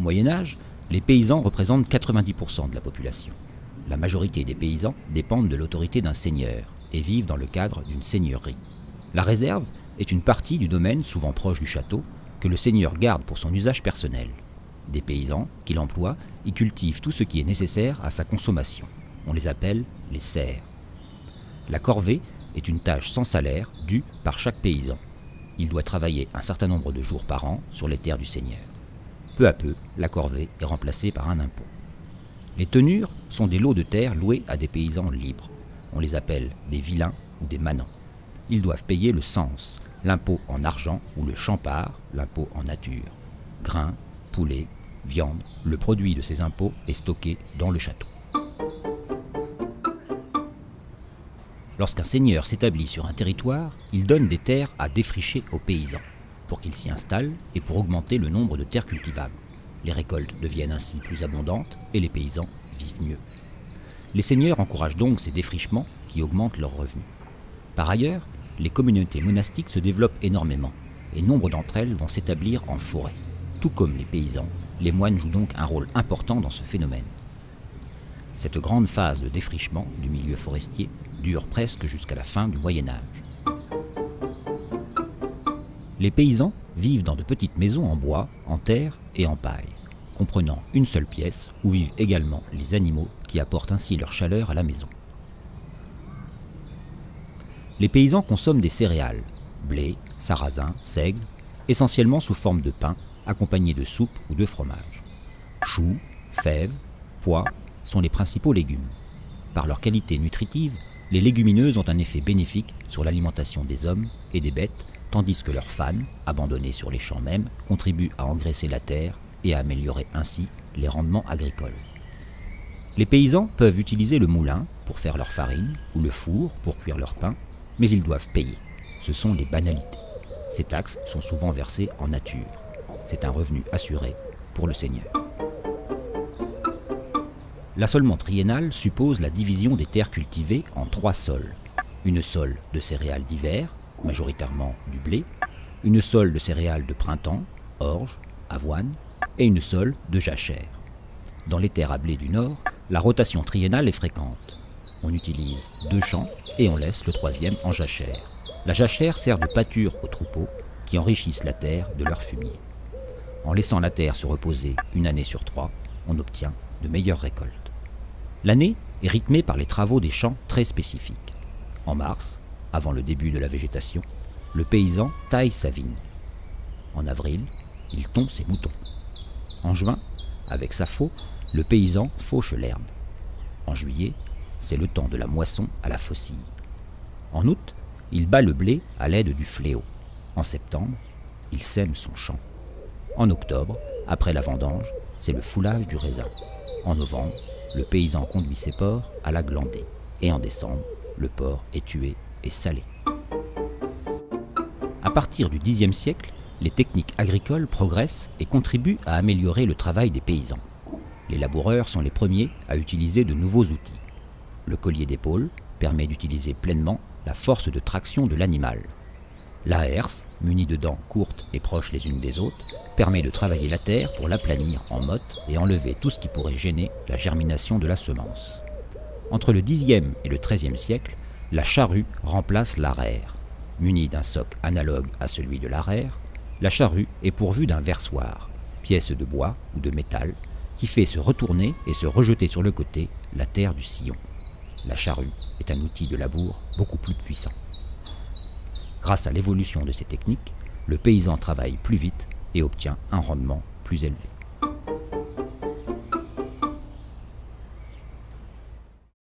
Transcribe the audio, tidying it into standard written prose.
Moyen Âge, les paysans représentent 90% de la population. La majorité des paysans dépendent de l'autorité d'un seigneur et vivent dans le cadre d'une seigneurie. La réserve est une partie du domaine souvent proche du château que le seigneur garde pour son usage personnel. Des paysans qu'il emploie y cultivent tout ce qui est nécessaire à sa consommation. On les appelle les serfs. La corvée est une tâche sans salaire due par chaque paysan. Il doit travailler un certain nombre de jours par an sur les terres du seigneur. Peu à peu, la corvée est remplacée par un impôt. Les tenures sont des lots de terre loués à des paysans libres. On les appelle des vilains ou des manants. Ils doivent payer le cens, l'impôt en argent ou le champard, l'impôt en nature. Grains, poulet, viande, le produit de ces impôts est stocké dans le château. Lorsqu'un seigneur s'établit sur un territoire, il donne des terres à défricher aux paysans, pour qu'ils s'y installent et pour augmenter le nombre de terres cultivables. Les récoltes deviennent ainsi plus abondantes et les paysans vivent mieux. Les seigneurs encouragent donc ces défrichements qui augmentent leurs revenus. Par ailleurs, les communautés monastiques se développent énormément et nombre d'entre elles vont s'établir en forêt. Tout comme les paysans, les moines jouent donc un rôle important dans ce phénomène. Cette grande phase de défrichement du milieu forestier dure presque jusqu'à la fin du Moyen Âge. Les paysans vivent dans de petites maisons en bois, en terre et en paille, comprenant une seule pièce où vivent également les animaux qui apportent ainsi leur chaleur à la maison. Les paysans consomment des céréales, blé, sarrasin, seigle, essentiellement sous forme de pain, accompagné de soupe ou de fromage. Choux, fèves, pois sont les principaux légumes. Par leur qualité nutritive, les légumineuses ont un effet bénéfique sur l'alimentation des hommes et des bêtes, tandis que leurs fans, abandonnés sur les champs même, contribuent à engraisser la terre et à améliorer ainsi les rendements agricoles. Les paysans peuvent utiliser le moulin pour faire leur farine ou le four pour cuire leur pain, mais ils doivent payer. Ce sont des banalités. Ces taxes sont souvent versées en nature. C'est un revenu assuré pour le seigneur. L'assolement triennal suppose la division des terres cultivées en 3 sols. Une sole de céréales d'hiver, majoritairement du blé, une sole de céréales de printemps, orge, avoine, et une sole de jachère. Dans les terres à blé du nord, la rotation triennale est fréquente. On utilise 2 champs et on laisse le 3e en jachère. La jachère sert de pâture aux troupeaux qui enrichissent la terre de leur fumier. En laissant la terre se reposer une année sur 3, on obtient de meilleures récoltes. L'année est rythmée par les travaux des champs très spécifiques. En mars, avant le début de la végétation, le paysan taille sa vigne. En avril, il tond ses moutons. En juin, avec sa faux, le paysan fauche l'herbe. En juillet, c'est le temps de la moisson à la faucille. En août, il bat le blé à l'aide du fléau. En septembre, il sème son champ. En octobre, après la vendange, c'est le foulage du raisin. En novembre, le paysan conduit ses porcs à la glandée. Et en décembre, le porc est tué et salé. À partir du Xe siècle, les techniques agricoles progressent et contribuent à améliorer le travail des paysans. Les laboureurs sont les premiers à utiliser de nouveaux outils. Le collier d'épaule permet d'utiliser pleinement la force de traction de l'animal. La herse, munie de dents courtes et proches les unes des autres, permet de travailler la terre pour l'aplanir en motte et enlever tout ce qui pourrait gêner la germination de la semence. Entre le Xe et le XIIIe siècle, la charrue remplace l'arère. Munie d'un soc analogue à celui de l'arère, la charrue est pourvue d'un versoir, pièce de bois ou de métal, qui fait se retourner et se rejeter sur le côté la terre du sillon. La charrue est un outil de labour beaucoup plus puissant. Grâce à l'évolution de ces techniques, le paysan travaille plus vite et obtient un rendement plus élevé.